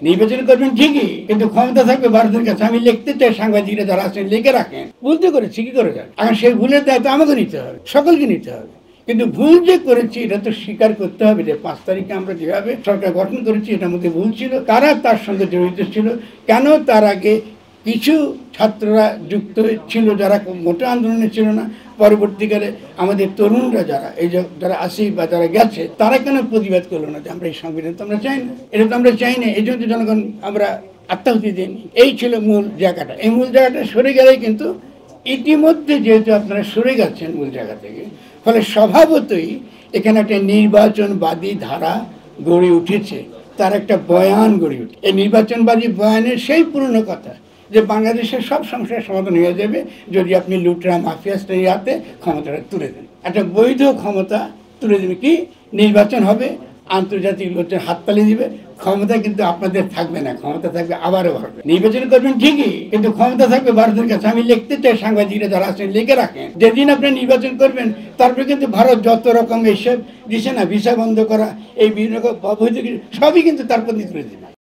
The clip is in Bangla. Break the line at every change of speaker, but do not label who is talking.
নির্বাচন করবেন ঠিকই, কিন্তু ক্ষমতা থাকবে ভারতের কাছে। আমি লিখতে চাই, সাংবাদিকরা যারা আছেন লিখে রাখেন, ভুলতে করেছি কি করে যান, এখন সেই ভুলের দায়িত্ব আমাকে নিতে হবে, সকলকে নিতে হবে। কিন্তু ভুল যে করেছি এটা তো স্বীকার করতে হবে যে 5 তারিখে আমরা যেভাবে সরকার গঠন করেছি এটার মধ্যে ভুল ছিল, কারা তার সঙ্গে জড়িত ছিল, কেন তার আগে কিছু ছাত্ররা যুক্ত ছিল যারা মোটা আন্দোলনে ছিল না, পরবর্তীকালে আমাদের তরুণরা যারা যারা আসি বা যারা গেছে তারা কেন প্রতিবাদ করলো না যে আমরা এই সংবিধান তো আমরা চাই না, এটা তো আমরা চাই না, এই জন্য জনগণ আমরা আত্মাহুতি দিইনি। এই ছিল মূল জায়গাটা। এই মূল জায়গাটা সরে গেলেই কিন্তু ইতিমধ্যে যেহেতু আপনারা সরে গেছেন মূল জায়গা থেকে, ফলে স্বভাবতই এখানে একটা নির্বাচনবাদী ধারা গড়ে উঠেছে, তার একটা বয়ান গড়ে উঠে। এই নির্বাচনবাদী বয়ানের সেই পুরনো কথা যে বাংলাদেশের সব সমস্যার সমাধান হয়ে যাবে যদি আপনি লুটরা মাফিয়া হাতে ক্ষমতাটা তুলে দেন। একটা বৈধ ক্ষমতা তুলে দেবে, কি নির্বাচন হবে, আন্তর্জাতিক লোকের হাততালি দিবে, ক্ষমতা কিন্তু আপনাদের থাকবে না, ক্ষমতা থাকবে আবারও ভারত। নির্বাচন করবেন ঠিকই, কিন্তু ক্ষমতা থাকবে ভারতের কাছে। আমি লিখতে চাই, সাংবাদিকরা যারা আছেন লিখে রাখেন, যেদিন আপনি নির্বাচন করবেন তারপরে কিন্তু ভারত যত রকম এসব দিছে না, ভিসা বন্ধ করা, এই বিভিন্ন রকম সবই কিন্তু তারপর তুলে দেবে।